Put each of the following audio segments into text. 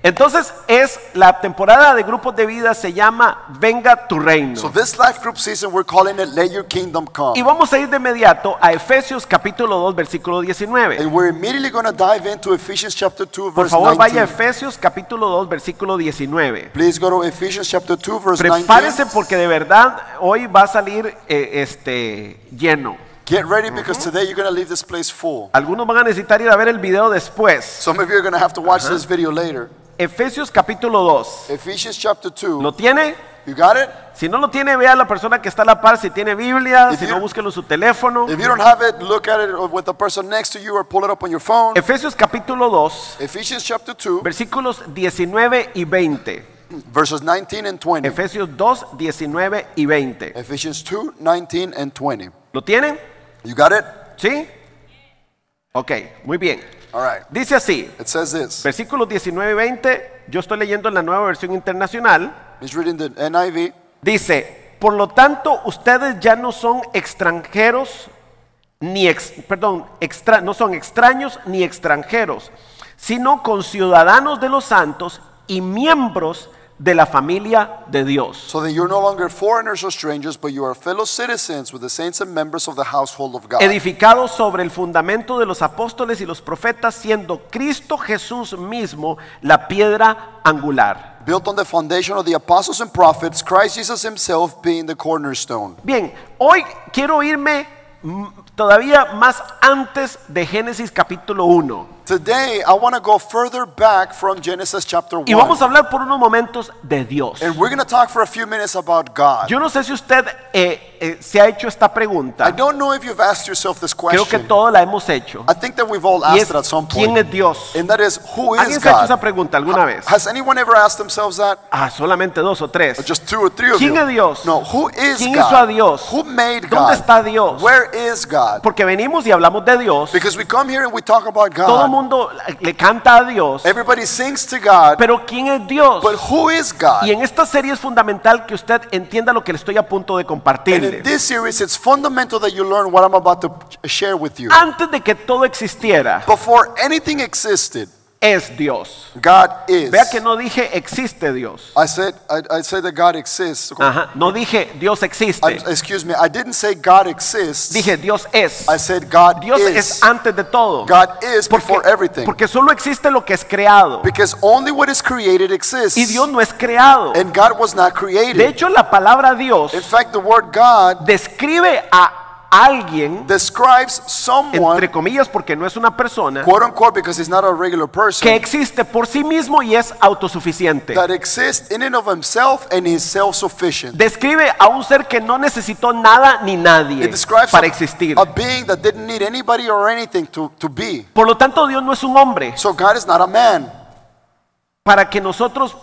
Entonces la temporada de grupos de vida se llama Venga tu reino. So this life group season, we're calling it Let Your Kingdom Come. Y vamos a ir de inmediato a Efesios capítulo 2 versículo 19. And we're immediately going to dive into Ephesians chapter 2 Por verse favor, 19. vaya a Efesios capítulo 2 versículo 19. Please go to Ephesians chapter 2 verse Prepárese 19. porque de verdad hoy va a salir lleno. Get ready because today you're going to leave this place full. Algunos van a necesitar ir a ver el video después. Some of you are going to have to watch this video later. Efesios capítulo 2. Ephesians chapter 2. ¿Lo tiene? You got it? Si no lo tiene, vea a la persona que está a la par, si tiene Biblia, If si you- no, búsquelo en su teléfono. If you don't have it, look at it with the person next to you or pull it up on your phone. Efesios capítulo 2, Ephesians chapter 2 versículos 19 y 20. verses 19 and 20. Efesios 2, 19 y 20. Ephesians 2, 19 and 20. ¿Lo tienen? You got it? ¿Sí? Ok, muy bien. All right. Dice así, It says this. versículos 19 y 20, yo estoy leyendo en la nueva versión internacional. He's reading the NIV. Dice, por lo tanto, ustedes ya no son extranjeros, no son extraños ni extranjeros, sino conciudadanos de los santos y miembros de la familia de Dios. So that you're no longer foreigners or strangers, but you are fellow citizens with the saints and members of the household of God. Edificados sobre el fundamento de los apóstoles y los profetas, siendo Cristo Jesús mismo la piedra angular. Built on the foundation of the apostles and prophets, Christ Jesus himself being the cornerstone. Bien, hoy quiero irme todavía más antes de Génesis capítulo 1. Today, I want to go further back from Genesis chapter 1. Y vamos a hablar por unos momentos de Dios. And we're going to talk for a few minutes about God. Yo no sé si usted se ha hecho esta pregunta. I don't know if you've asked yourself this Creo que question. todos la hemos hecho. I think that we've all Y asked it at some ¿quién point. es Dios? And that is, who ¿Alguien is se ha hecho esa God? pregunta alguna vez? Has anyone ever asked themselves that? Solamente 2 o 3. Or just 2 or 3 of ¿Quién you? es Dios? No, who is ¿Quién God? hizo a Dios? Who made God? ¿Dónde está Dios? Where is God? Porque venimos y hablamos de Dios. Because we come here and we talk about Todo el God. mundo le canta a Dios. Everybody sings to God. Pero ¿quién es Dios? But who is God? Y en esta serie es fundamental que usted entienda lo que le estoy a punto de And compartirle. in this series, it's fundamental that you learn what I'm about to share with you. Antes de que todo existiera, Before anything existed, es Dios. God is. Vea que no dije existe Dios. I said that God exists. Ajá, no dije Dios existe. Excuse me, I didn't say God exists. Dije Dios es. I said God Dios is. es antes de todo. God is before everything. Porque solo existe lo que es creado. Because only what is created exists. Y Dios no es creado. And God was not De created. hecho, la palabra Dios In fact, the word God describe a alguien, describes someone, entre comillas, porque no es una persona, quote unquote, because he's not a regular person, que existe por sí mismo y es autosuficiente. that exists in and of himself and is self-sufficient. Describe a un ser que no necesitó nada ni nadie It describes para existir. a being that didn't need anybody or anything to be. Por lo tanto, Dios no es un hombre So God is not a man. para que nosotros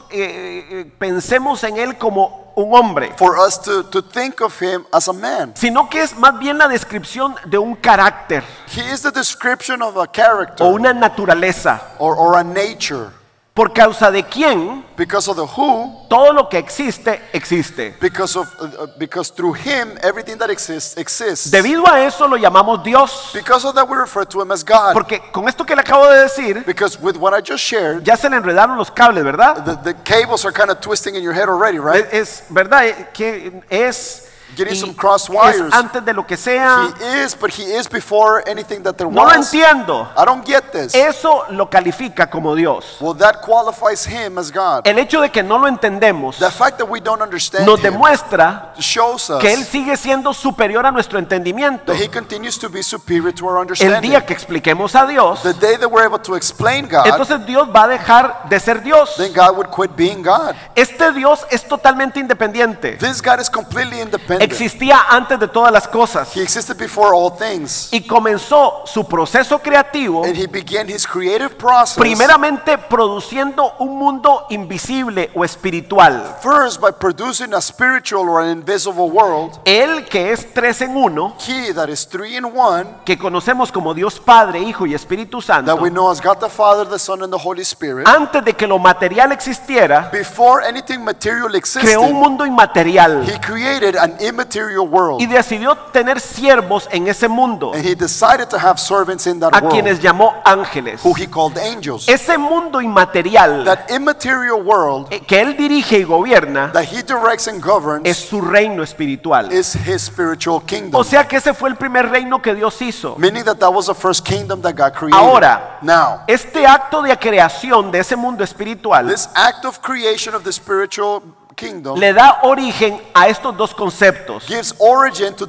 pensemos en él como un hombre, For us to think of him as a man. sino que es más bien la descripción de un carácter He is the description of a character o una naturaleza, or a nature. por causa de quien Because of the who, todo lo que existe, existe. because through him everything that exists. Debido a eso lo llamamos Dios, Because of that we refer to him as God. porque con esto que le acabo de decir, Because with what I just shared, ya se le enredaron los cables, ¿verdad? the cables are kind of twisting in your head already, right? Es verdad que es, Getting y some cross es wires. antes de lo que sea. He is, but he is before anything that there No lo was. entiendo. I don't get this. Eso lo califica como Dios. Well, that qualifies him as God. El hecho de que no lo entendemos The fact that we don't understand nos him demuestra shows us que Él sigue siendo superior a nuestro entendimiento. that he continues to be superior to our El understanding. día que expliquemos a Dios, The day that we're able to explain God, entonces Dios va a dejar de ser Dios. then God would quit being God. Este Dios es totalmente independiente. This God is completely independent. Existía antes de todas las cosas He existed before all things. y comenzó su proceso creativo And he began his creative process primeramente produciendo un mundo invisible o espiritual. first by producing a spiritual or an invisible world. Él que es 3 en 1, He that is 3 in 1, que conocemos como Dios Padre, Hijo y Espíritu Santo, that we know as God the Father, the Son, and the Holy Spirit. antes de que lo material existiera, Before anything material existed, creó un mundo inmaterial. he created an immaterial world. y decidió tener siervos en ese mundo, And he decided to have servants in that a world, quienes llamó ángeles. who he called angels. Ese mundo inmaterial That immaterial world que él dirige y gobierna that he directs and governs es su reino espiritual. is his spiritual kingdom. O sea que ese fue el primer reino que Dios hizo. Meaning that was the first kingdom that God created. Ahora, Now, este acto de creación de ese mundo espiritual this act of creation of the spiritual kingdom le da origen a estos dos conceptos. gives origin to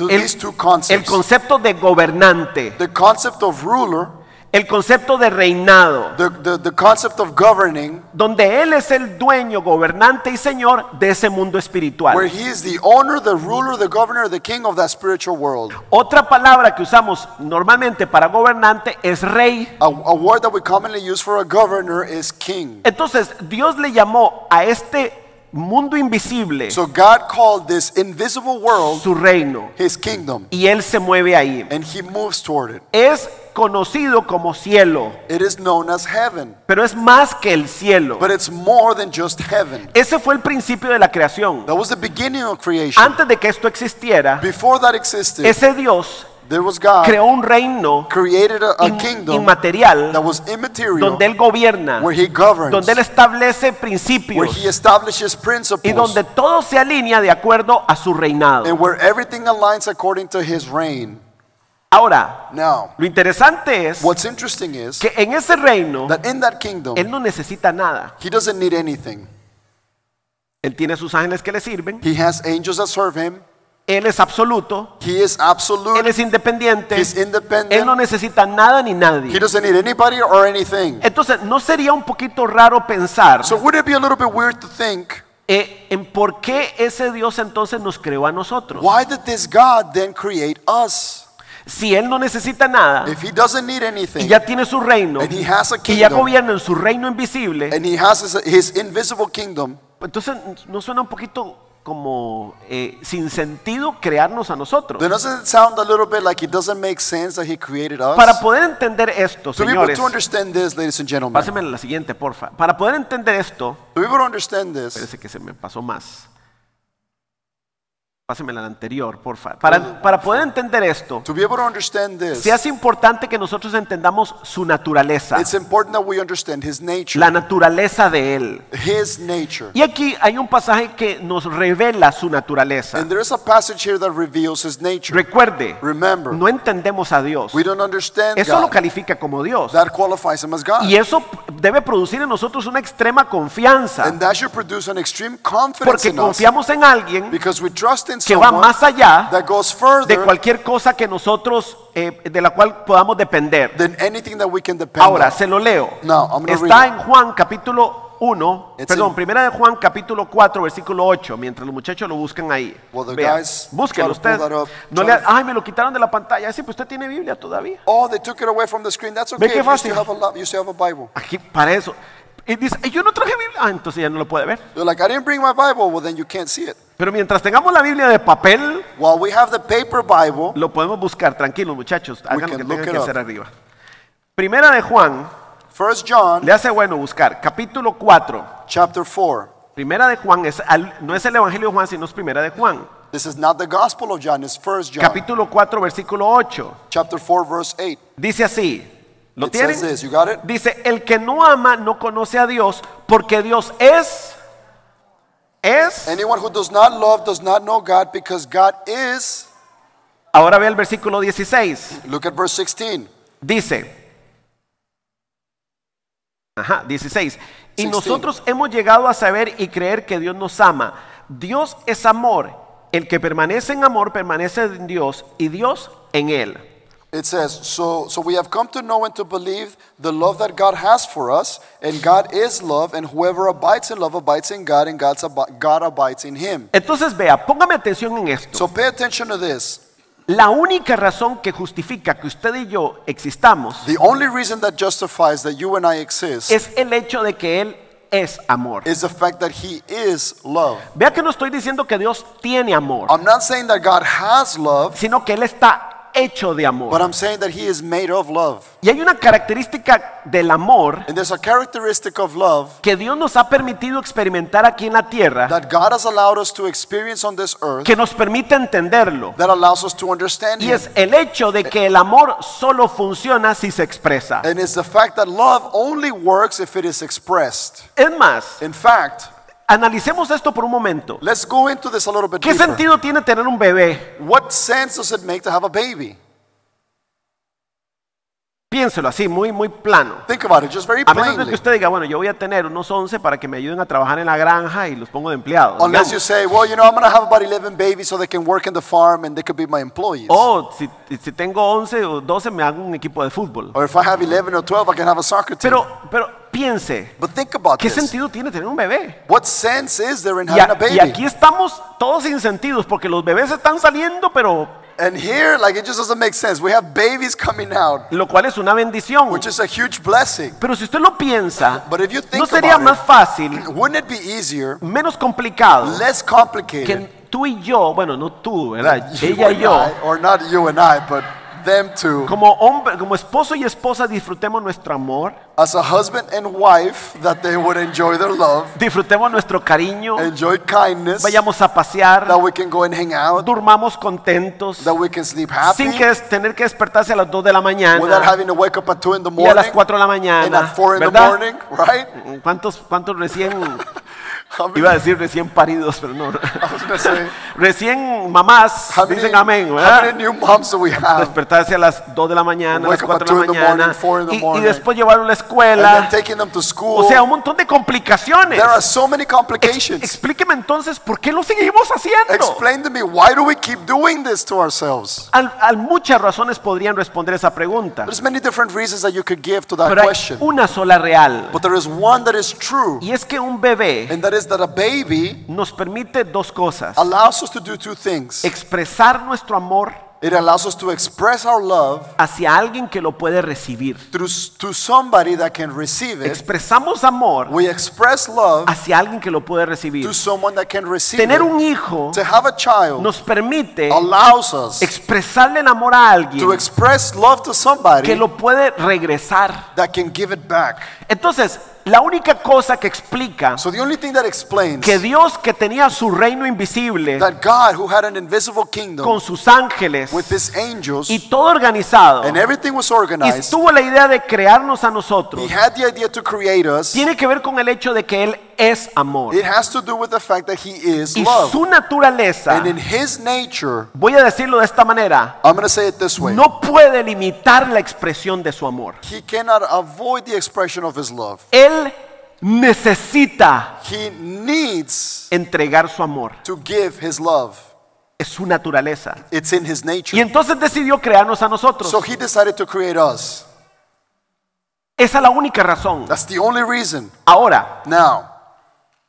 these two El concepts. concepto de gobernante, The concept of ruler, el concepto de reinado, the concept of governing, donde Él es el dueño, gobernante y señor de ese mundo where espiritual. he is the owner, the ruler, the governor, the king of that spiritual world. Otra palabra que usamos normalmente para gobernante es rey. A word that we commonly use for a governor is king. Entonces Dios le llamó a este mundo invisible So God called this invisible world su reino his kingdom, y Él se mueve ahí. and he moves toward it. Es conocido como cielo, It is known as heaven, pero es más que el cielo. but it's more than just heaven. Ese fue el principio de la creación. That was the beginning of creation. Antes de que esto existiera, Before that existed, ese Dios there was God creó un reino created a kingdom inmaterial that was immaterial, donde Él gobierna, where he governs, donde Él establece where principios he establishes y principles, donde todo se alinea de acuerdo a su reinado. and where everything aligns according to his reign. Ahora, Now, lo interesante es what's interesting is que en ese reino that in that kingdom, Él no necesita nada. he doesn't need anything. Él tiene sus ángeles que le sirven. He has angels that serve him. Él es absoluto. He is Él absolute. es independiente. He's Él independent. no necesita nada ni He nadie. doesn't need anybody or anything. Entonces, ¿no sería un poquito raro pensar So would it be a little bit weird to think, en por qué ese Dios entonces nos creó a nosotros? why did this God then create us? Si Él no necesita nada If he doesn't need y anything, ya tiene su reino and he has a y ya kingdom, gobierna en su reino invisible, and he has his invisible kingdom, entonces ¿no suena un poquito como sin sentido crearnos a nosotros? then doesn't it sound a little bit like it doesn't make sense that he created us? Para poder entender esto, To be able señores, to understand this, ladies and gentlemen, pásenme la siguiente, porfa. Para poder entender esto, to be able to understand this, parece que se me pasó más. Pásenme la anterior, porfa. Para poder entender esto, to be able to understand this, se hace importante que nosotros entendamos su naturaleza, it's important that we understand his nature, la naturaleza de Él. his nature. Y aquí hay un pasaje que nos revela su naturaleza. And there is a passage here that reveals his nature. Recuerde, Remember, no entendemos a Dios. we don't understand Eso lo God. califica como Dios. That qualifies him as God. Y eso debe producir en nosotros una extrema confianza, And that should produce an extreme confidence porque in us, confiamos en alguien because we trust in que va someone más allá that goes de further cualquier cosa que nosotros, de la cual podamos depender. than anything that we can depend Ahora, on. se lo leo. Now, I'm gonna Está read en Juan capítulo 1, It's perdón, in- primera de Juan capítulo 4, versículo 8, mientras los muchachos lo buscan ahí. Well, the Vea, guys búsquelo try to usted. pull that up. No Try le, to- ay, me lo quitaron de la pantalla. Sí, pues usted tiene Biblia todavía. Oh, they took it away from the screen. That's Ve okay. qué You fácil. still have a Bible. Aquí, para eso. Y dice, "Ay, yo no traje Biblia. Ah, entonces ya no lo puede ver. They're like, I didn't bring my Bible. Well, then you can't see it. Pero mientras tengamos la Biblia de papel, While we have the paper Bible, lo podemos buscar. Tranquilos, muchachos. Hagan lo can que look tengan it que up. hacer arriba. Primera de Juan, 1 John le hace bueno buscar. Capítulo 4. chapter 4. Primera de Juan, no es el Evangelio de Juan, sino es Primera de Juan. This is not the Gospel of John, it's 1 John. Capítulo 4, versículo 8. Chapter 4, verse 8. Dice así. ¿Lo It says tienen? this. You got it? Dice, el que no ama no conoce a Dios, porque Dios es Anyone who does not love does not know God, because God is. Ahora ve el versículo 16. Look at verse 16. Dice, 16. Y 16. nosotros hemos llegado a saber y creer que Dios nos ama. Dios es amor. El que permanece en amor permanece en Dios y Dios en él. It says, so we have come to know and to believe the love that God has for us, and God is love, and whoever abides in love abides in God, and God abides in him. Entonces vea, póngame atención en esto. So pay attention to this. La única razón que justifica que usted y yo existamos The only reason that justifies that you and I exist es el hecho de que Él es amor. is the fact that he is love. Vea que no estoy diciendo que Dios tiene amor, I'm not saying that God has love, sino que Él está hecho de but amor. I'm saying that he is made of love. Y hay una característica del amor And there's a characteristic of love que Dios nos ha permitido experimentar aquí en la tierra, that God has allowed us to experience on this earth que nos permite entenderlo. that allows us to understand Y him. es el hecho de que el amor solo funciona si se expresa. And it's the fact that love only works if it is expressed. Es más, In fact, analicemos esto por un momento. let's go into this a little bit ¿Qué deeper. sentido tiene tener un bebé? What sense does it make to have a baby? Piénselo así, muy, muy plano. Think about it, just very A menos de que plainly. usted diga, bueno, yo voy a tener unos 11 para que me ayuden a trabajar en la granja y los pongo de empleados. Unless you digamos. say, well, you know, I'm going to have about 11 babies so they can work in the farm and they could be my employees. O si tengo 11 o 12 me hago un equipo de fútbol. Or if I have 11 or 12, I can have a soccer team. Pero piense, But think about ¿qué this. sentido tiene tener un bebé? What sense is there in Y, having a baby? y aquí estamos todos sin sentidos porque los bebés están saliendo, pero And here, like, it just doesn't make sense. We have babies coming out, lo cual es una bendición. which is a huge blessing. Pero si usted lo piensa, But if you think ¿no sería about más fácil, it, wouldn't it be easier, menos complicado less complicated, que tú y yo, bueno, no tú, ¿verdad? you Ella y and yo, I, or not you and I, but them two, como hombre, como esposo y esposa disfrutemos nuestro amor, as a husband and wife, that they would enjoy their love, disfrutemos nuestro cariño, enjoy kindness, vayamos a pasear, that we can go and hang out, durmamos contentos, that we can sleep happy, sin que tener que despertarse a las 2 de la without mañana having to wake up at 2 in the y a las morning, 4 de la and mañana, at 4 in the ¿verdad? morning, right? ¿Cuántos recién, How many- iba a decir recién paridos, pero no, I was gonna say, recién mamás how many, dicen amén, how ¿verdad? many new moms do we have? Despertarse a las 2 de la mañana, a las Wake up 4 at de la 2 in the mañana morning, 4 in the y morning. después llevarlo a la And escuela. then taking them to school. O sea, un montón de complicaciones. There are so many complications. Explíqueme entonces por qué lo seguimos haciendo. Explain to me, why do we keep doing this to ourselves? Muchas razones podrían responder esa pregunta, There's many different reasons that you could give to that pero hay question. una sola real. But there is one that is true, Y es que un bebé and that is that a baby nos permite dos cosas. allows us to do two things. Expresar nuestro amor It allows us to express our love hacia alguien que lo puede recibir. to somebody that can receive it. Expresamos amor We express love hacia alguien que lo puede recibir. to someone that can receive Tener it. un hijo To have a child nos permite allows us expresarle el amor a alguien to express love to somebody que lo puede regresar. that can give it back. Entonces, la única cosa que explica So the only thing that explains que Dios, que tenía su reino invisible that God, who had an invisible kingdom con sus ángeles with his angels y todo organizado, and everything was y organized, tuvo la idea de crearnos a nosotros, he had the idea to create us. tiene que ver con el hecho de que Él es amor. It has to do with the fact that he is Y love. su naturaleza, And in his nature, voy a decirlo de esta manera, I'm going to say it this way. no puede limitar la expresión de su amor. He cannot avoid the expression of his love. Él necesita He needs entregar su amor. to give his love. Es su naturaleza. It's in his Y nature. entonces decidió crearnos a nosotros. So he decided to create us. Esa es la única razón. That's the only reason. Ahora, Now,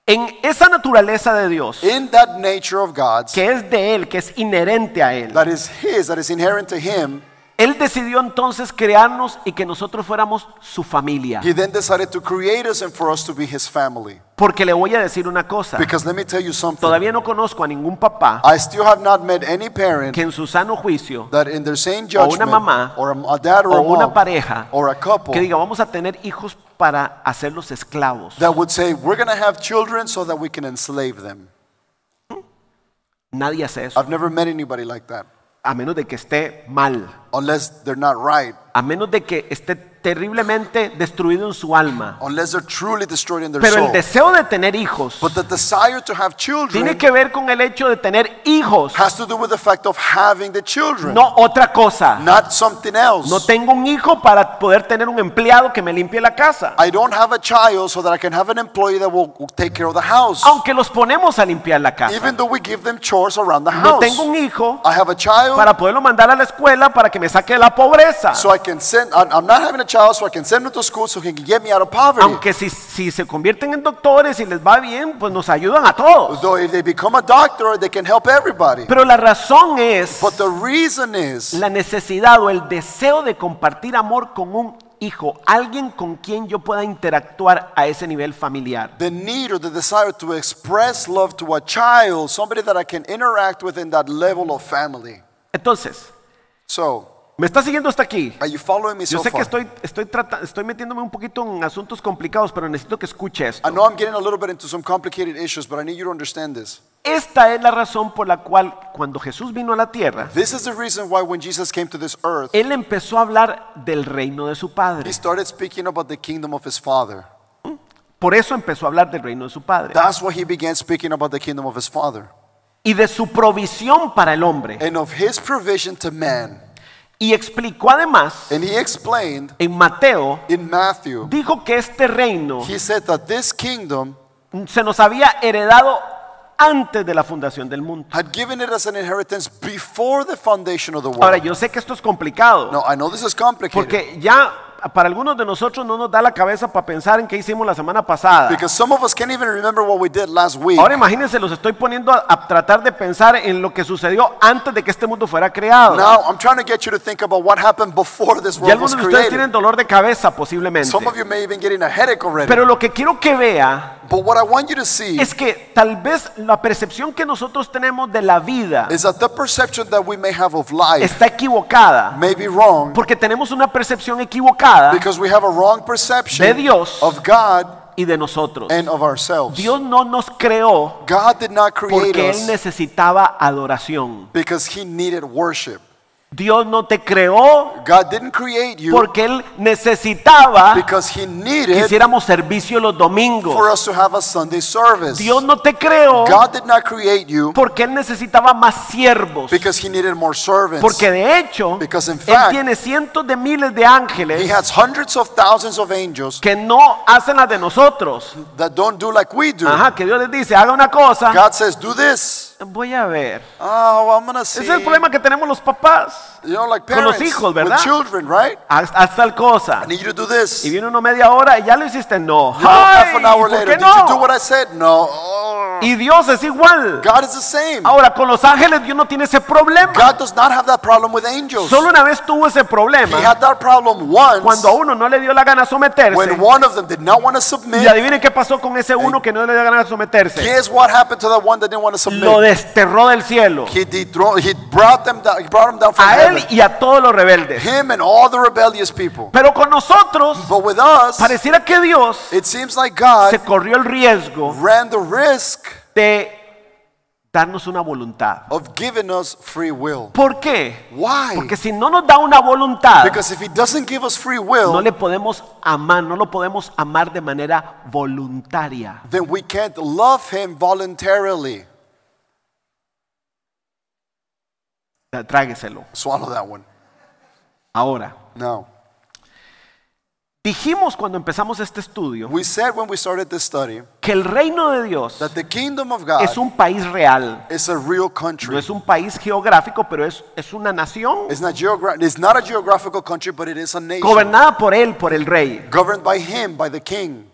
en esa naturaleza de Dios, in that nature of God's, que es de Él, que es inherente a Él, that is his, that is inherent to him, Él decidió entonces crearnos y que nosotros fuéramos su familia. he then decided to create us and for us to be his family. Porque le voy a decir una cosa, Because let me tell you something. todavía no conozco a ningún papá I still have not met any parent que en su sano juicio, that in their same o una judgment, mamá, or a dad or o a una mom, pareja, or a couple, que diga, vamos a tener hijos para hacerlos esclavos. that would say, we're going to have children so that we can enslave them. Nadie hace eso, I've never met anybody like that. a menos de que esté mal, Unless they're not right. a menos de que esté terriblemente destruido en su alma. Unless they're truly destroyed in their Pero el soul. deseo de tener hijos But the desire to have children tiene que ver con el hecho de tener hijos, has to do with the fact of having the children. no otra cosa. Not something else. No tengo un hijo para poder tener un empleado que me limpie la casa. I don't have a child so that I can have an employee that will take care of the house. Aunque los ponemos a limpiar la casa. Even though we give them chores around the No house. tengo un hijo I have a child para poderlo mandar a la escuela para que me saque de la pobreza. so I can send, I'm not having a child so I can send them to school so he can get me out of poverty. Aunque si se convierten en doctores y les va bien, pues nos ayudan a todos. Though if they become a doctor, they can help everybody. Pero la razón es But the reason is la necesidad o el deseo de compartir amor con un hijo, alguien con quien yo pueda interactuar a ese nivel familiar. the need or the desire to express love to a child, somebody that I can interact with in that level of family. Entonces, So, ¿me está siguiendo hasta aquí? are you following me Yo so sé que far? estoy metiéndome un poquito en asuntos complicados, pero necesito que escuche esto. I know I'm getting a little bit into some complicated issues, but I need you to understand this. Esta es la razón por la cual cuando Jesús vino a la tierra, This is the reason why when Jesus came to this earth, Él empezó a hablar del reino de su Padre. he started speaking about the kingdom of his Father. Por eso empezó a hablar del reino de su Padre That's why he began speaking about the kingdom of his Father y de su provisión para el hombre. and of his provision to man. Y explicó además And he explained en Mateo, in Matthew, dijo que este reino he said that this kingdom se nos había heredado antes de la fundación del mundo. had given it as an inheritance before the foundation of the Ahora, world. yo sé que esto es complicado, Now, I know this is complicated porque ya para algunos de nosotros no nos da la cabeza para pensar en qué hicimos la semana pasada. because some of us can't even remember what we did last week. Ahora imagínense, los estoy poniendo a tratar de pensar en lo que sucedió antes de que este mundo fuera creado. Now, I'm trying to get you to think about what happened before this Y world algunos was de ustedes created. tienen dolor de cabeza posiblemente. Some of you may even getting a headache already. Pero lo que quiero que vea But what I want you to see es que tal vez la percepción que nosotros tenemos de la vida is that the perception that we may have of life está equivocada, may be wrong porque tenemos una percepción equivocada because we have a wrong perception de Dios of God y de nosotros. and of ourselves. Dios no nos creó God did not create porque Él us necesitaba adoración. because he needed worship. Dios no te creó God didn't create you porque Él necesitaba because he que needed hiciéramos servicio los domingos. for us to have a Sunday service. Dios no te creó God did not create you porque Él necesitaba más siervos. because he needed more servants. Porque de hecho, Because in Él fact, tiene cientos de miles de he ángeles has hundreds of thousands of angels que no hacen las de nosotros. that don't do like we do. Ajá, que Dios les dice, haga una cosa, God says, do this. voy a ver. Oh, I'm gonna see. Ese es el problema que tenemos los papás You know, like con los parents hijos, with ¿verdad? children, right? Haz tal cosa. I need you to do this. Y viene uno media hora y ya lo hiciste. No. You know, half Ay, an hour ¿por later, qué did you do no? what I said? No. Oh. Y Dios es igual. God is the same. Ahora, con los ángeles Dios no tiene ese problema. God does not have that problem with angels. Solo una vez tuvo ese problema He had that problem once cuando a uno no le dio la gana someterse. when one of them did not want to Y submit. adivinen qué pasó con ese uno que no le dio la gana someterse. Here's what happened to the one that didn't want to Lo submit. desterró del cielo. He brought them down. He brought them down from A heaven. él y a todos los rebeldes. Him and all the rebellious people. Pero con nosotros, But with us, pareciera que Dios it seems like God se corrió el riesgo ran the risk de darnos una voluntad. of giving us free will. ¿Por qué? Why? Porque si no nos da una voluntad, Because if he doesn't give us free no will, le podemos amar, no lo podemos amar de manera voluntaria. then we can't love him voluntarily. Trágueselo. Swallow that one. Ahora, No. dijimos cuando empezamos este estudio We said when we started this study que el reino de Dios that the kingdom of God es un país real. is a real No country. es un país geográfico, pero es una nación It's not a geographical country, but it is a nation gobernada por él, por el rey. governed by him, by the king.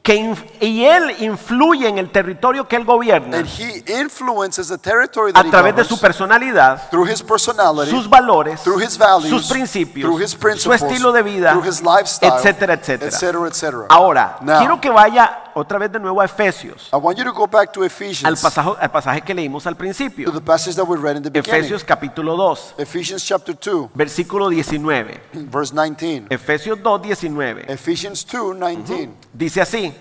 Y él influye en el territorio que él gobierna And he influences the territory a that he través de su governs personalidad, through his personality, sus valores, through his values, sus principios, through his su principles, estilo de vida, through his lifestyle, etcétera, etcétera. etc., etc. Ahora, Now, quiero que vaya otra vez de nuevo a Efesios, I want you to go back to al Ephesians, pasaje que leímos al to principio. the passage that we read in the beginning. Efesios capítulo 2, Ephesians chapter 2, versículo 19. verse 19. Efesios 2, 19. Ephesians 2, 19. Dice así.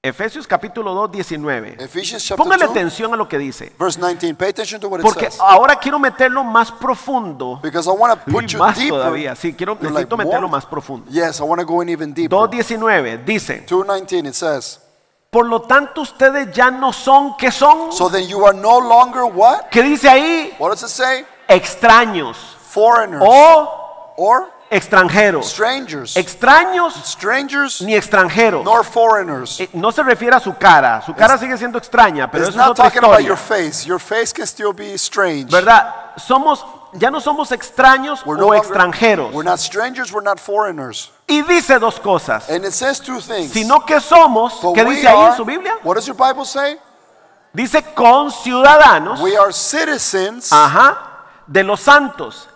Efesios capítulo 2, 19. Ephesians chapter Póngale 2, atención a lo que dice. verse 19. Pay attention to what it Porque says. ahora quiero meterlo más profundo. Because I want to put Y you más deeper. todavía. Sí, You're like, necesito meterlo "What?" más profundo. Yes, I want to go in even deeper. 2.19 dice, 2:19 it says, por lo tanto ustedes ya no son, ¿qué son? so then you are no longer what? ¿Qué dice ahí? What does it say? Extraños Foreigners o or extranjeros. strangers. Extraños Strangers ni extranjeros. nor foreigners. No se refiere a su cara. Su cara sigue siendo extraña, pero It's eso es not otra talking about your historia. face. Your face can still be strange. ¿Verdad? Ya no somos extraños We're no o longer- extranjeros. We're not strangers, we're not foreigners. Y dice dos cosas. And it says two things. Sino que somos, But ¿qué we dice ahí en are- su Biblia? What does your Bible say? Dice conciudadanos, We are citizens ajá, de los santos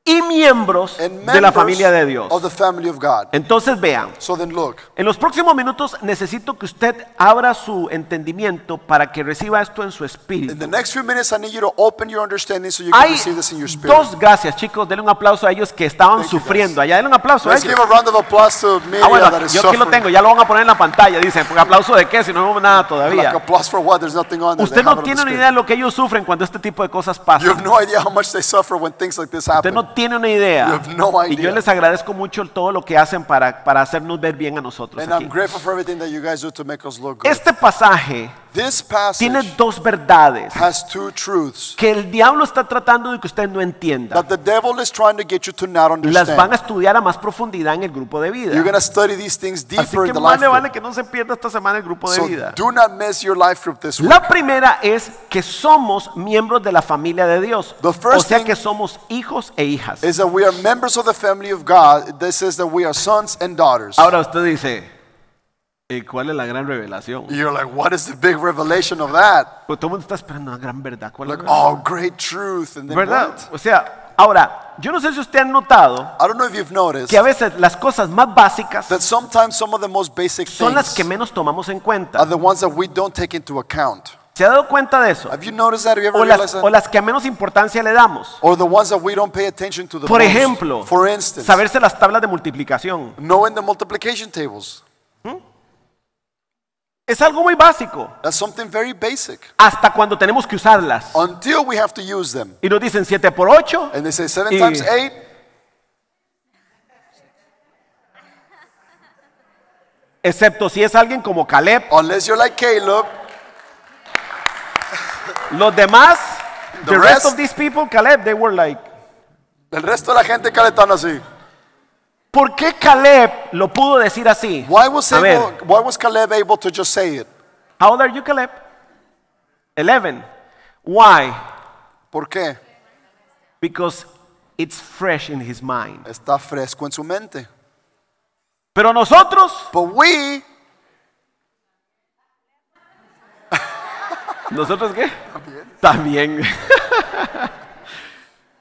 y miembros and de la members familia de Dios. of the family of God. Entonces vean, So then look, en los próximos minutos necesito que usted abra su entendimiento para que reciba esto en su in espíritu. the next few minutes I need you to open your understanding so you can Hay receive this in your spirit. dos gracias, chicos. Denle un aplauso a ellos que estaban Thank you, sufriendo. guys. Allá denle un aplauso a Let's ellos. give a round of applause to Miriam Bueno, that is yo aquí lo suffering. tengo, ya lo van a poner en la pantalla. Dicen, ¿pues aplauso de qué? Si no vemos nada Like todavía. applause for what? There's nothing on there. Usted They have no it on tiene the una screen. idea de lo que ellos sufren cuando este tipo de cosas You pasan. have no idea how much they suffer when things like this Usted happen. no tiene una idea. You have no Y yo idea. les agradezco mucho todo lo que hacen para hacernos ver bien a nosotros And aquí. I'm grateful for everything that you guys do to make us look good. Este pasaje This tiene passage dos verdades has two truths que el diablo está tratando de que usted no entienda. that the devil is trying to get you to not Las van a understand. estudiar a más profundidad en el grupo de vida. You're going to study these things Así deeper que in the más life le vale group. que no se pierda esta semana el grupo de So vida. do not miss your life group this week. La primera es que somos miembros de la familia de Dios. The first O sea thing que somos hijos e hijas. Is that we are members of the family of God. This says that we are sons and daughters. Ahora usted dice, ¿y cuál es la gran revelación? You're like, what is the big revelation of that? Pues todo el mundo está esperando una gran verdad. ¿Cuál es Like, la gran oh, great truth. And then verdad? what? O sea, ahora, yo no sé si usted ha notado I don't know if you've noticed que a veces las cosas más básicas that sometimes some of the most basic son las que things menos tomamos en are cuenta. the ones that we don't take into account. ¿Se ha dado cuenta de eso? Have you noticed that? Have you ever O realized las, that? o las que a menos importancia le damos. Or the ones that we don't pay attention to the Por most. ejemplo, For instance, saberse las tablas de multiplicación. knowing the multiplication tables. Es algo muy básico. That's something very basic. Hasta cuando tenemos que usarlas. Until we have to use them. Y nos dicen 7 por 8. And they say 7 Y- times 8. Excepto si es alguien como Caleb. Unless you're like Caleb. Los demás, The the rest rest- of these people, Caleb, they were like, El resto de la gente que le están así. ¿por qué Caleb lo pudo decir así? Why was, A ver, why was Caleb able to just say it? how old are you, Caleb? 11. Why? ¿Por qué? Because it's fresh in his mind. Está fresco en su mente. Pero nosotros, But we, ¿nosotros qué? También.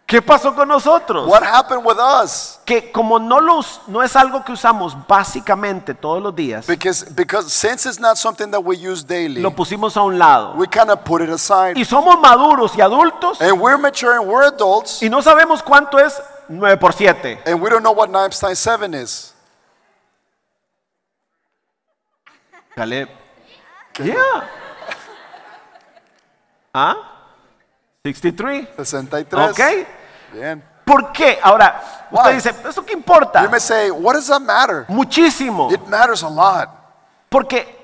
¿Qué pasó con nosotros? what happened with us? Que como no es algo que usamos básicamente todos los días, Because since it's not something that we use daily, lo pusimos a un lado. we kind of put it aside. Y somos maduros y adultos And we're mature and we're adults, y no sabemos cuánto es 9 por 7. and we don't know what 9 times 7 is. Caleb. Yeah. ¿Ah? 63. 63. Ok. Bien. ¿Por qué? Ahora, usted Why? dice, ¿eso qué importa? You may say, what does that matter? Muchísimo. It matters a lot. Porque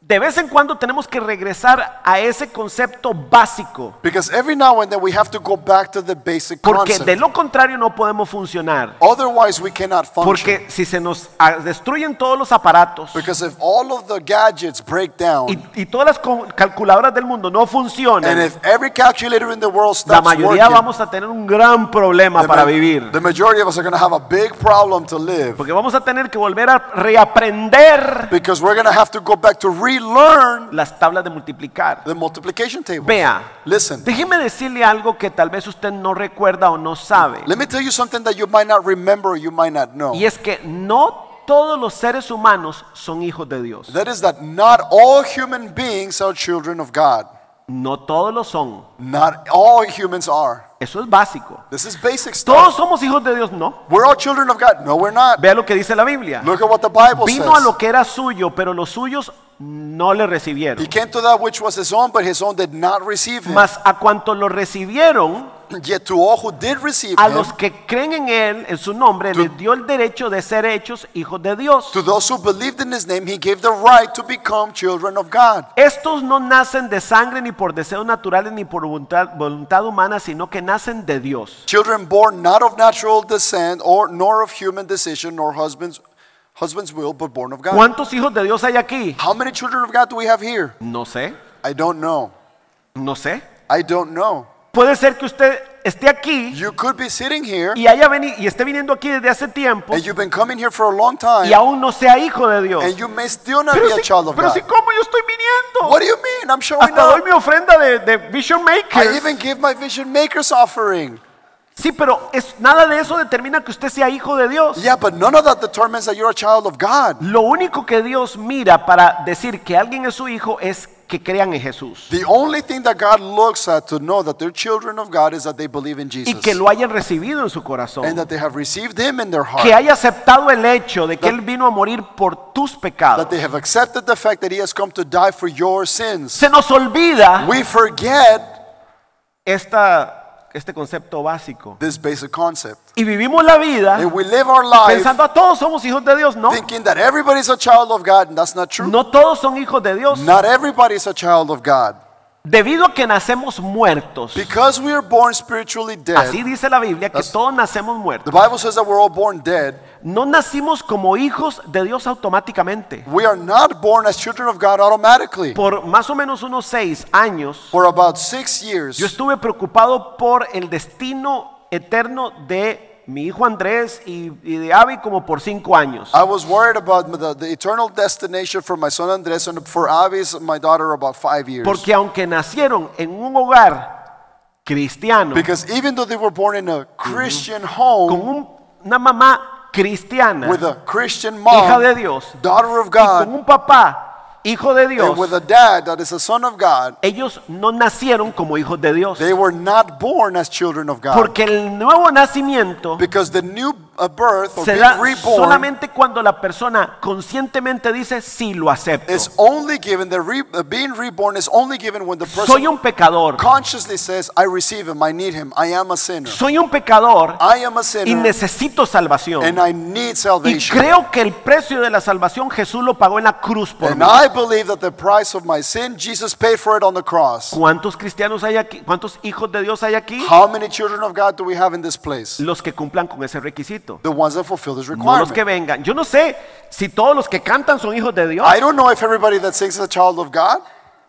de vez en cuando tenemos que regresar a ese concepto básico. Because every now and then we have to go back to the basic Porque concept. de lo contrario no podemos funcionar. Otherwise we cannot function. Porque si se nos destruyen todos los aparatos Because if all of the gadgets break down, y todas las calculadoras del mundo no and funcionan, if every calculator in the world la stops mayoría working, vamos a tener un gran problema para vivir. the majority of us are going to have a big problem to live. Porque vamos a tener que volver a reaprender Because we're going to have to go back to relearn las tablas de multiplicar. the multiplication table. Vea, Listen, déjeme decirle algo que tal vez usted no recuerda o no sabe. let me tell you something that you might not remember or you might not know. Y es que no todos los seres humanos son hijos de Dios. That is that not all human beings are children of God. No todos lo son. Not all humans are. Eso es básico. This is basic stuff. Todos somos hijos de Dios, no. We're all children of God. No, we're not. Vea lo que dice la Biblia. Look at what the Bible Vino a says. lo que era suyo, pero los suyos no le recibieron. He came to that which was his own, but his own did not receive him. Mas a cuanto lo recibieron, Yet to all who did receive a him, los que creen en Él, en su nombre, les dio el derecho de ser hechos hijos de Dios. to those who believed in his name, he gave the right to become children of God. Estos no nacen de sangre ni por deseos naturales ni por voluntad humana, sino que nacen de Dios. Children born not of natural descent, nor of human decision, nor husband's will, but born of God. ¿Cuántos hijos de Dios hay aquí? How many children of God do we have here? No sé, I don't know. no sé. I don't know. Puede ser que usted esté aquí You could be sitting here, y esté viniendo aquí desde hace tiempo and you've been coming here for a long time, y aún no sea hijo de Dios. and you may still not Pero be a child of pero God. si ¿cómo yo estoy viniendo? What do you mean? I'm showing Hasta doy up. mi ofrenda de Vision I Makers. even give my Vision Makers offering. Sí, pero nada de eso determina que usted sea hijo de Dios. Yeah, but none of that determines that you're a child of God. Lo único que Dios mira para decir que alguien es su hijo es que crean en Jesús The only thing that God looks at to know that they're children of God is that they believe in y Jesus. que lo hayan recibido en su And corazón. that they have received Him in their Que heart. haya aceptado el hecho de que Él vino a morir por tus pecados. That they have accepted the fact that He has come to die for your sins. Se nos olvida We forget este concepto básico. this basic concept. Y vivimos la vida And we live our life pensando a todos somos hijos de Dios. No, thinking that everybody's a child of God, and that's not true. no todos son hijos de Dios. Not everybody's a child of God. Debido a que nacemos muertos. Because we are born spiritually dead, Así dice la Biblia que That's- todos nacemos the muertos. Bible says that we're all born dead. No nacimos como hijos de Dios automáticamente. We are not born as children of God automatically. Por más o menos unos 6 años, For about 6 years, yo estuve preocupado por el destino eterno de mi hijo Andrés y de Abby como por 5 años. I was worried about the eternal destination for my son Andres and for Abby's, my daughter, about 5 years. Porque aunque nacieron en un hogar cristiano, Because even though they were born in a Christian con home una mamá cristiana, with a Christian hija mom, de Dios, daughter of y con God, un papá, hijo de Dios, and with a dad that is a son of God, ellos no nacieron como hijos de Dios. they were not born as children of God. Porque el nuevo nacimiento Because the new birth or se being da reborn solamente cuando la persona conscientemente dice sí lo acepto. is only given, being reborn is only given when the Soy person un pecador. consciously says, I receive Him, I need Him, I am a sinner. Soy un pecador I am a y sinner necesito salvación. and I need Y salvation. creo que el precio de la salvación Jesús lo pagó en la cruz por And mí. I believe that the price of my sin, Jesus paid for it on the cross. ¿Cuántos cristianos hay aquí? ¿Cuántos hijos de Dios hay aquí? How many children of God do we have in this place? Los que cumplan con ese requisito. The ones that fulfill this No los requirement. que vengan. Yo no sé si todos los que cantan son hijos de Dios. I don't know if everybody that sings is a child of God.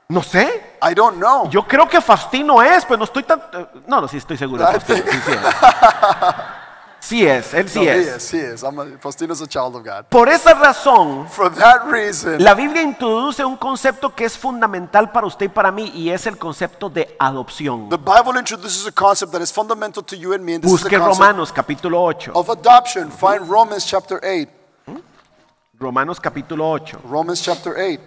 No sé. I don't know. Yo creo que Faustino es, pero no estoy tan... No, sí estoy seguro de Faustino. Sí es, él sí No, he es. is, he is. Faustino's a child of God. Por esa razón, For that reason, la Biblia introduce un concepto que es fundamental para usted y para mí, y es el concepto de adopción. the Bible introduces a concept that is fundamental to you and me, and this is the Busque concept Romanos capítulo 8. of adoption. Find Romans chapter 8. Romanos capítulo 8. Romans chapter 8.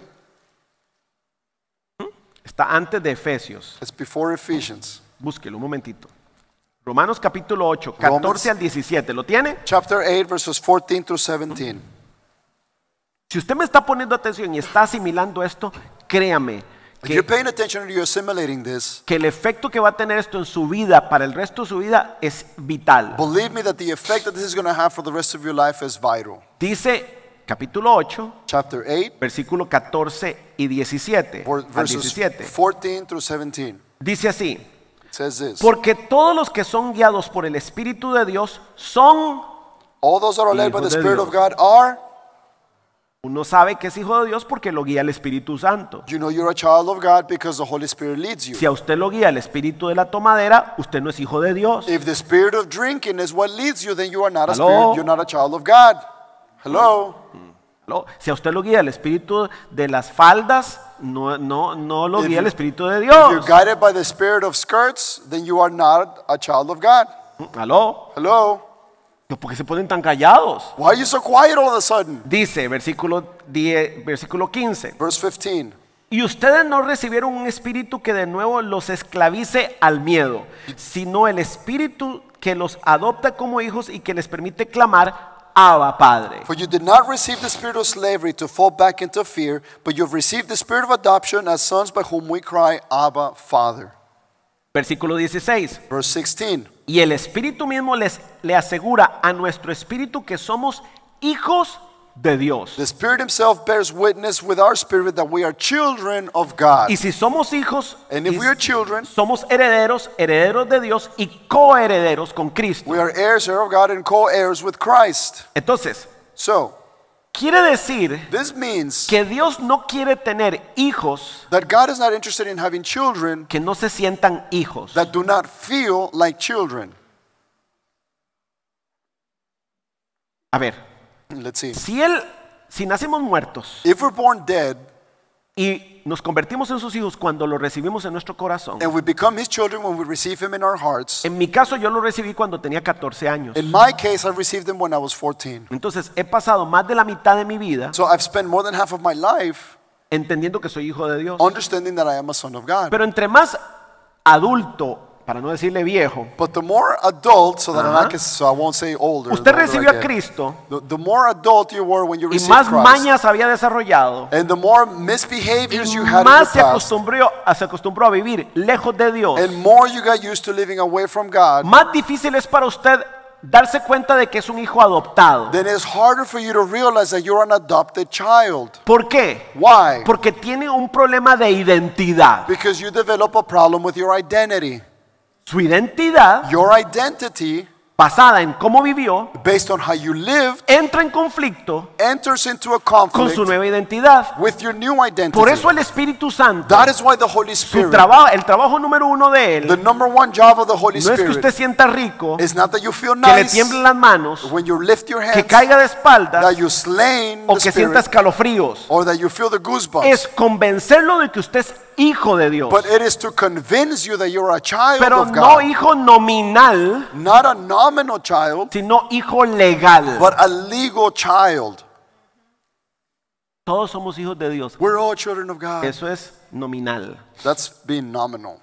Está antes de Efesios. It's before Ephesians. Búsquelo un momentito. Romanos capítulo 8, 14 Romans- al 17. ¿Lo tiene? Chapter 8, verses 14 through 17. Si usted me está poniendo atención y está asimilando esto, créame If you're que, paying attention and you're assimilating this, que el efecto que va a tener esto en su vida para el resto de su vida es vital. believe me that the effect that this is going to have for the rest of your life is vital. Dice capítulo 8, Chapter 8, versículo 14 y 17. Al verses 17. 14 through 17. Dice así: It says this. porque todos los que son guiados por el Espíritu de Dios son, All those that are led by the Hijos de Spirit Dios. of God are, uno sabe que es hijo de Dios porque lo guía el Espíritu Santo. you know you're a child of God because the Holy Spirit leads you. Si a usted lo guía el espíritu de la tomadera, usted no es hijo de Dios. If the spirit of drinking is what leads you, then you are not a Hello? spirit, you're not a child of God. Hello? Si a usted lo guía el espíritu de las faldas, no lo If guía el you- espíritu de If you're Dios. guided by the spirit of skirts, then you are not a child of God. ¿Aló? Hello? ¿Por qué se ponen tan callados? Why are you so quiet all of a sudden? Dice, versículo 15. Verse 15. Y ustedes no recibieron un espíritu que de nuevo los esclavice al miedo, sino el espíritu que los adopta como hijos y que les permite clamar, Abba, Padre. For you did not receive the spirit of slavery to fall back into fear, but you have received the spirit of adoption as sons by whom we cry, Abba, Father. Versículo 16. Verse 16. Y el Espíritu mismo le asegura a nuestro espíritu que somos hijos de Dios. The Spirit Himself bears witness with our spirit that we are children of God. Y si somos hijos, And if y we are children, somos herederos, herederos de Dios y coherederos con Cristo. we are heirs of God and co-heirs with Christ. Entonces, So, quiere decir this means que Dios no quiere tener hijos that God is not interested in having children que no se sientan hijos. that do not feel like children. A ver, Let's see. si nacemos muertos, If we're born dead, Y nos convertimos en sus hijos cuando lo recibimos en nuestro corazón. And we become His children when we receive Him in our hearts. En mi caso yo lo recibí cuando tenía 14 años. In my case, I received Him when I was 14. Entonces he pasado más de la mitad de mi vida So I've spent more than half of my life entendiendo que soy hijo de Dios. understanding that I am a son of God. Pero entre más adulto, para no decirle viejo, But the more adult, so Ajá. so I won't say older. usted the older I recibió a get, Cristo the more adult you were when you y received más Christ, mañas había desarrollado and the more misbehaviors y you had in más the past, se acostumbró a vivir lejos de Dios, and more you got used to living away from God, más difícil es para usted darse cuenta de que es un hijo adoptado. then it's harder for you to realize that you're an adopted child. ¿Por qué? Why? Porque tiene un problema de identidad. Because you develop a problem with your identity. Su identidad, Your identity, basada en cómo vivió, based on how you lived, entra en conflicto enters into a con conflict su nueva identidad. with your new identity. Por eso el Espíritu Santo, That is why the Holy Spirit, el trabajo número uno de the él, number one job of the Holy no es que usted Spirit, sienta rico, is not that you feel que le nice tiemblen las manos, when you lift your que hands, caiga de espaldas that you slain o the que sienta Spirit, escalofríos. or that you feel the goosebumps. Es convencerlo de que usted es hijo de Dios, But it is to convince you that you're a child pero of no God, hijo nominal, not a nominal child, sino hijo legal. but a legal child. Todos somos hijos de Dios. We're all children of God. Eso es nominal. That's being nominal.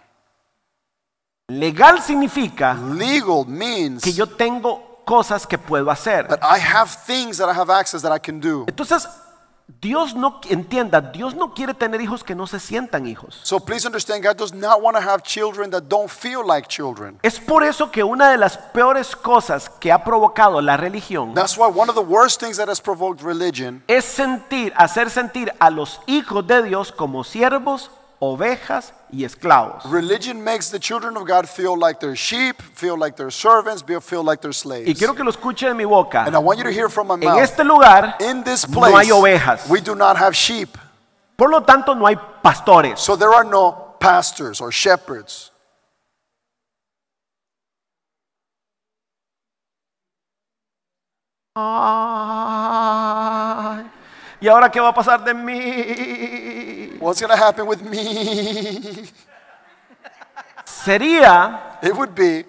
Legal significa Legal means que yo tengo cosas que puedo hacer. that I have things that I have access that I can do. Entonces, Dios no quiere tener hijos que no se sientan hijos. So please understand, God does not want to have children that don't feel like children. Es por eso que una de las peores cosas que ha provocado la religión That's why one of the worst things that has provoked religion es hacer sentir a los hijos de Dios como siervos, ovejas y esclavos. Religion makes the children of God feel like they're sheep, feel like they're servants, feel like they're slaves. Y quiero que lo escuche de mi boca. And I want you to hear from my En mouth. este lugar In this no hay place, ovejas. we do not have sheep. Por lo tanto, no hay pastores. So there are no pastors or shepherds. Ay, ¿y ahora qué va a pasar de mí? What's going to happen with me? Sería It would be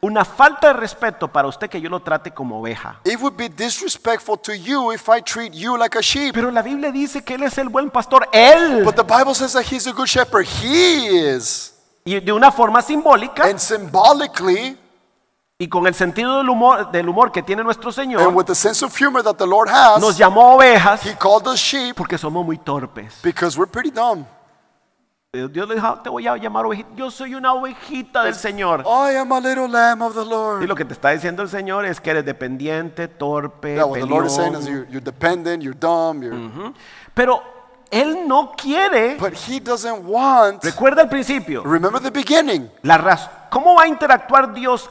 una falta de respeto para usted que yo lo trate como oveja. disrespectful to you if I treat you like a sheep. Pero la Biblia dice que Él es el buen pastor. Él. But the Bible says that He's a good shepherd. He is. Y de una forma simbólica And symbolically, y con el sentido del humor que tiene nuestro and Señor, with the sense of humor that the Lord nos has, llamó ovejas He called us sheep porque somos muy torpes. because we're pretty dumb. Dios le dijo, te voy a llamar ovejita. Yo soy una ovejita del Señor. I am a little lamb of the Y Lord. lo que te está diciendo el Señor es que eres dependiente, torpe, Yeah, what the Lord is saying is peleón. you're dependent, you're dumb, you're, Pero Él no quiere. but He doesn't want. Recuerda el principio. Remember the beginning. ¿Cómo va a interactuar Dios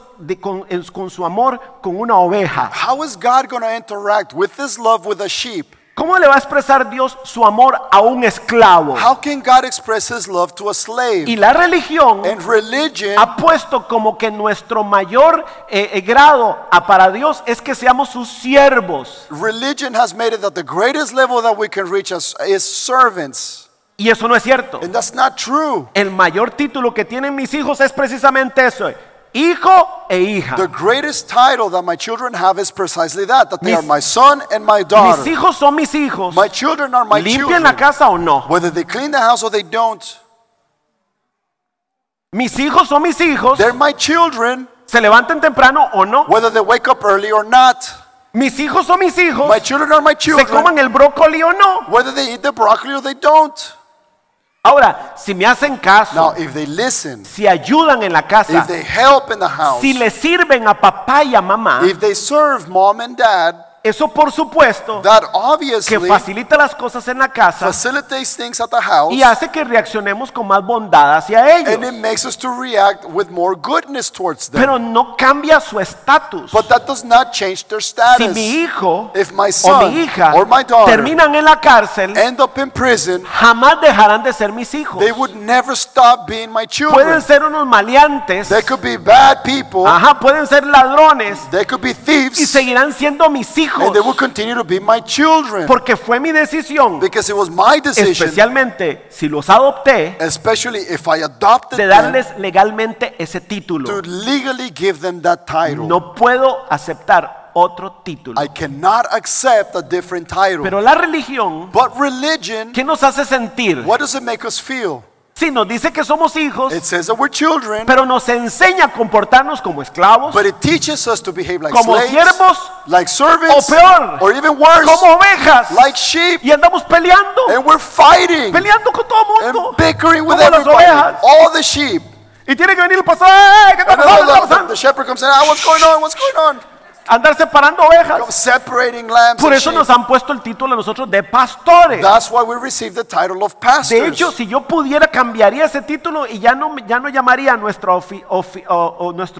con su amor con una oveja? How is God going to interact with His love with a sheep? ¿Cómo le va a expresar Dios su amor a un esclavo? How can God express His love to a Y slave? la religión And religion ha puesto como que nuestro mayor grado para Dios es que seamos sus siervos. Religion has made it that the greatest level that we can reach is servants. Y eso no es cierto. And that's not true. El mayor título que tienen mis hijos es precisamente eso: hijo e hija. The greatest title that my children have is precisely that they Mis- are my son and my Mis daughter. hijos son mis hijos. My children are my Limpian la children. casa o no. Whether they clean the house or they don't, Mis hijos son mis hijos. they're my children, Se levanten temprano o no. whether they wake up early or not. Mis hijos son mis hijos. My children are my Se children, coman el brócoli o no. whether they eat the broccoli or they don't. Ahora, si me hacen caso, Now, if they listen, si ayudan en la casa, if they help in the house, si le sirven a papá y a mamá, if they serve mom and dad, eso por supuesto that que obviously facilita las cosas en la casa facilitates things at the house, y hace que reaccionemos con más bondad hacia and it ellos. makes us to react with more goodness towards them. Pero no cambia su estatus. But that does not change their Si status. mi hijo If my o son mi hija or my daughter terminan en la cárcel, end up in prison, jamás dejarán de ser mis hijos. they would never stop being my Pueden children. ser unos maleantes, They could be bad people, ajá, pueden ser ladrones they could be y thieves, seguirán siendo mis hijos. hijos. And they will continue to be my children. Porque fue mi decisión, Because it was my decision, especialmente si los adopté, especially if I adopted de them, darles legalmente ese to título. legally give them that title. No puedo aceptar otro título. I cannot accept a different title. Pero la religión, But religion, ¿qué nos hace sentir? what does it make us feel? Sí, nos dice que somos hijos, It says that we're children, pero nos enseña a comportarnos como esclavos, but it teaches us to behave like como slaves, siervos, like servants, o peor, or even worse, como ovejas. like sheep. Y andamos peleando, And we're fighting peleando con todo el mundo, and bickering with como las everybody, ovejas. all the sheep. Y tiene que venir el pastor, ¡ay! ¿Qué está And pasando? ¿Qué está then pasando? the shepherd comes in, what's going on? What's going on? Andar separando ovejas. Come separating lambs Por and eso sheep. nos han puesto el título a nosotros de pastores. That's why we received the title of pastors. De hecho, si yo pudiera, cambiaría ese título y ya no llamaría nuestro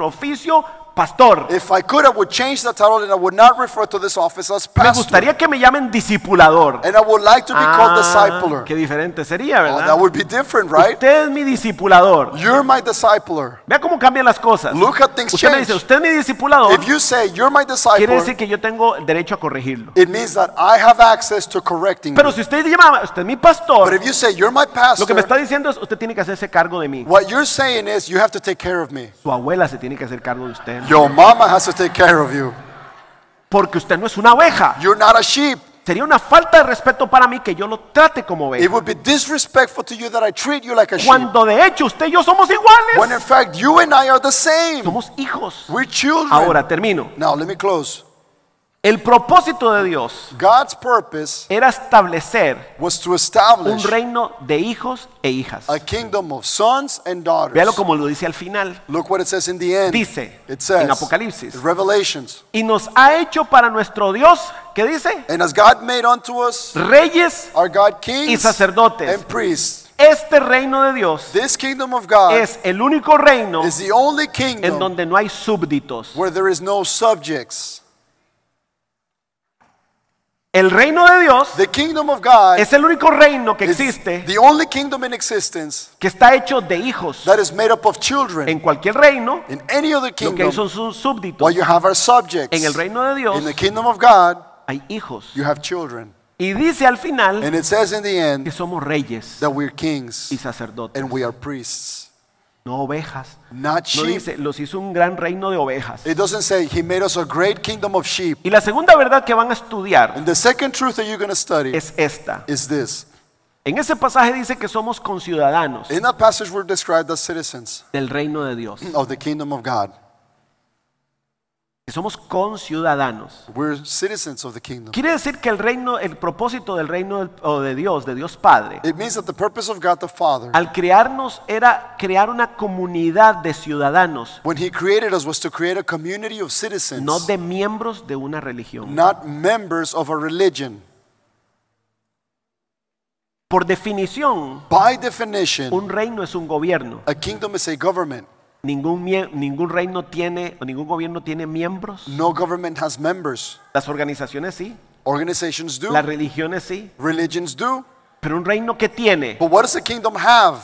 oficio pastor. If I could, I would change the title and I would not refer to this office as Me pastor. gustaría que me llamen discipulador. And I would like to be called discipler. Qué diferente sería, Oh, ¿verdad? that would be different, right? Usted es mi discipulador. You're my discipler. Vea cómo cambian las cosas. Look how things Usted me change. dice, usted es mi discipulador, If you say you're my quiere discipler, decir que yo tengo el derecho a corregirlo. it means that I have access to correcting Pero you. si usted llama, usted es mi But pastor, if you say you're my lo que me está pastor, diciendo es, usted tiene que hacerse cargo de mí. what you're saying is you have to take care of me. Su abuela se tiene que hacer cargo de usted. Your mama has to take care of you. Porque usted no es una oveja. You're not a sheep. Sería una falta de respeto para mí que yo lo trate como It oveja. would be disrespectful to you that I treat you like a sheep. Cuando de hecho usted y yo somos When iguales. in fact you and I are the same. Somos hijos. We're children. Ahora termino. Now let me close. El propósito de Dios God's purpose era establecer was to un establish reino de hijos e hijas. a kingdom of sons and daughters. Véalo como lo dice al final. Look what it says in the end. Dice It says en Apocalipsis. in Revelations. Y nos ha hecho para nuestro Dios, ¿qué dice? And as God made unto us Reyes our God y kings sacerdotes. and priests. Este reino de Dios This kingdom of God es el único reino is the only en kingdom donde no hay súbditos. where there is no subjects. El reino de Dios The kingdom of God es el único reino que is existe the only kingdom in existence que está hecho de hijos. that is made up of children. En cualquier reino, In any other lo que hay kingdom, son sus súbditos. what you have are subjects. En el reino de Dios In the kingdom of God, hay hijos. you have children. Y dice al final And it says in the que end somos reyes that we're kings y sacerdotes, and we are priests, no ovejas. not No sheep. dice, los hizo un gran reino de ovejas. It doesn't say he made us a great kingdom of sheep. Y la segunda verdad que van a estudiar And the second truth that you're going to study es esta. is this. En ese pasaje dice que somos conciudadanos In that passage, we're described as citizens del reino de Dios. of the kingdom of God. Que somos conciudadanos. We're citizens of the kingdom. Quiere decir que el reino, el propósito del reino o de Dios Padre, It means that the purpose of God the Father, al crearnos era crear una comunidad de ciudadanos, when he created us, was to create a community of citizens, no de miembros de una religión. not members of a religion. Por definición, By definition, un reino es un gobierno. a kingdom is a government. Ningún reino tiene o ningún gobierno tiene miembros. No government has members. Las organizaciones sí, Organizations do. las religiones sí, Religions do. pero un reino que tiene, But what does a kingdom have?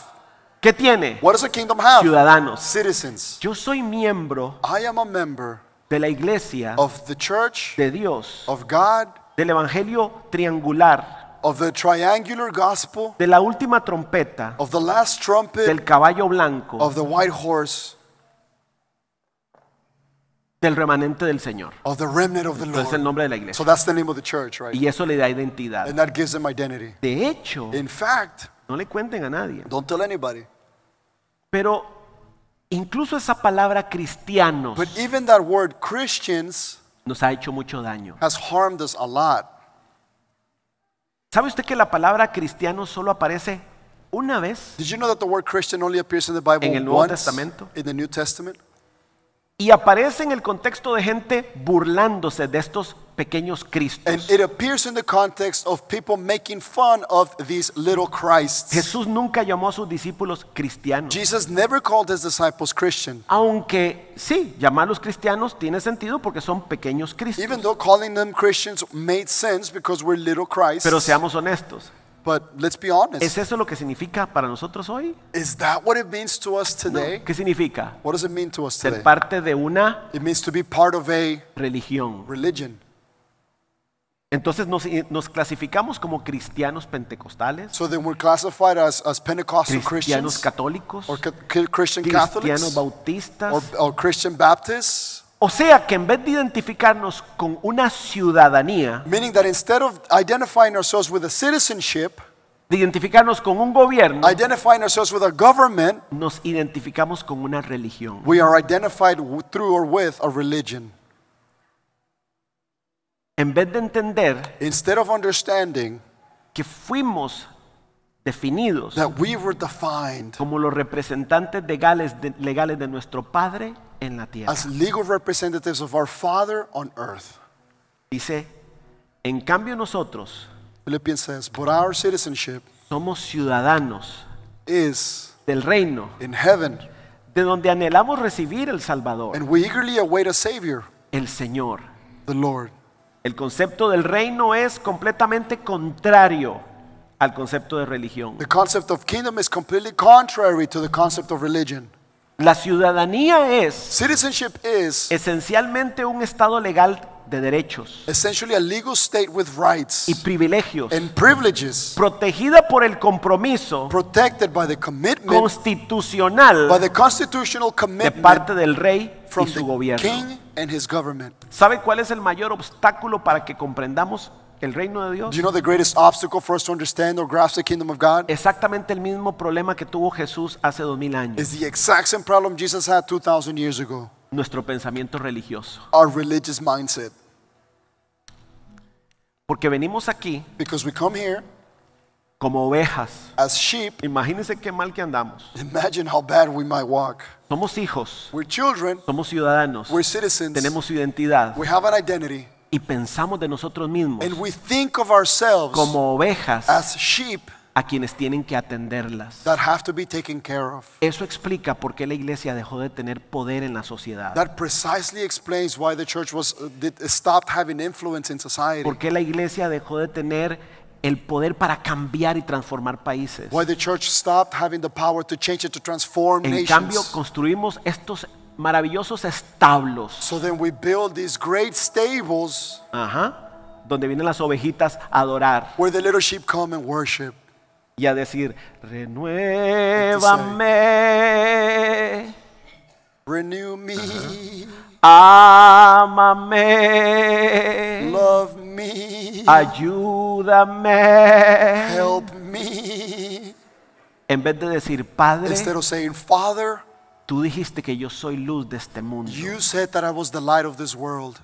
¿qué tiene? What does a kingdom have? Ciudadanos. Citizens. Yo soy miembro I am a member de la iglesia of the church, de Dios, of God, del evangelio triangular, of the triangular gospel, de la última trompeta, of the last trumpet, del caballo blanco, of the white horse, del remanente del Señor. of the remnant of the Entonces es el Lord. nombre de la So iglesia. that's the name of the church, right? Y eso le da identidad. And that gives them identity. De hecho, In fact, no le cuenten a nadie, don't tell anybody. pero incluso esa palabra cristianos But even that word Christians nos ha hecho mucho daño. has harmed us a lot. ¿Sabe usted que la palabra cristiano solo aparece una vez Did you know that the word Christian only appears in the Bible En el Nuevo once Testamento. in the New Testament? y aparece en el contexto de gente burlándose de estos pequeños And Cristos? it appears in the context of people making fun of these little Christs. Jesús nunca llamó a sus discípulos cristianos. Jesus never called his disciples Christian, Aunque sí, llamarlos cristianos tiene sentido porque son pequeños Cristos. even though calling them Christians made sense because we're little Christs. Pero seamos honestos, But let's be honest. ¿es eso lo que significa para nosotros hoy? Is that what it means to us today? ¿Qué significa? What does it mean to us Ser today? parte de una It means to be part of a religión. religion. Entonces nos clasificamos como cristianos pentecostales, So then we're classified as Pentecostal cristianos Christians, católicos, or Christian cristianos Catholics, bautistas. or Christian Baptists. O sea que en vez de identificarnos con una ciudadanía, Meaning that instead of identifying ourselves with a citizenship, de identificarnos con un gobierno, identifying ourselves with a government, nos identificamos con una religión. we are identified through or with a religion. En vez de entender Instead of understanding que fuimos definidos that we were defined como los representantes legales de nuestro Padre en la tierra. as legal representatives of our Father on earth. Dice, en cambio nosotros Philippians says, but our citizenship somos ciudadanos is del reino, in heaven, de donde anhelamos recibir el Salvador, and we eagerly await a Savior, el Señor. the Lord. El concepto del reino es completamente contrario al concepto de religión. The concept of kingdom is completely contrary to the concept of religion. La ciudadanía es Citizenship is esencialmente un estado legal de derechos essentially a legal state with rights y privilegios, and privileges, protegida por el compromiso protected by the commitment, constitucional by the constitutional de commitment parte del rey from y su the gobierno. king and his government. ¿Sabe cuál es el mayor obstáculo para que comprendamos el reino de Dios? Do you know the greatest obstacle for us to understand or grasp the kingdom of God? Exactamente el mismo problema que tuvo Jesús hace 2000 años, Is the exact same problem Jesus had 2,000 years ago. nuestro pensamiento religioso. Our religious mindset. Porque venimos aquí Because we come here como ovejas. as sheep. Imagínense qué mal que andamos. Imagine how bad we might walk. Somos hijos, We're children, somos ciudadanos, we're citizens, tenemos identidad we have an identity, y pensamos de nosotros mismos and we think of ourselves como ovejas as sheep a quienes tienen que atenderlas. that have to be taken care of. Eso explica por qué la iglesia dejó de tener poder en la sociedad. That precisely explains why the church stopped having influence in society. ¿Por qué la iglesia dejó de tener el poder para cambiar y transformar países? Why the church stopped having the power to change it, to transform En cambio, nations. construimos estos maravillosos establos, So then we build these great stables donde vienen las ovejitas a adorar where the little sheep come and worship. y a decir, renuévame, Renew me, ámame, love me, ayúdame. help me. En vez de decir, Padre, Instead of saying, Father, tú dijiste que yo soy luz de este mundo. you said that I was the light of this world.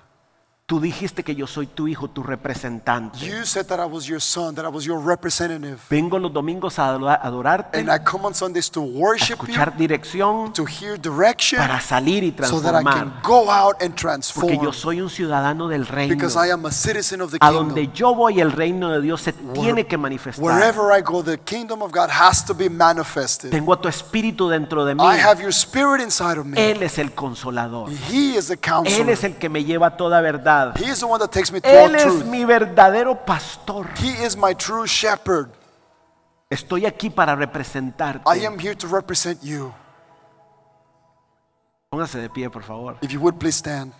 Tú dijiste que yo soy tu hijo, tu representante. You said that I was your son, that I was your representative. Vengo los domingos a adorarte, And I come on Sundays to a worship you, escuchar dirección to hear direction, para salir y so that I can transformar. go out and Porque transform. yo soy un ciudadano del reino. Because I am a citizen of the A kingdom. donde yo voy, el reino de Dios se tiene que manifestar. Wherever I go, the kingdom of God has to be manifested. Tengo a tu espíritu dentro de mí. I have your spirit inside of me. Él es el consolador. He is the Él counselor. es el que me lleva a toda verdad. He is the one that takes me to all Él es truth. mi verdadero pastor. He is my true shepherd. Estoy aquí para representarte. I am here to represent you. Póngase de pie, por favor. If you would please stand.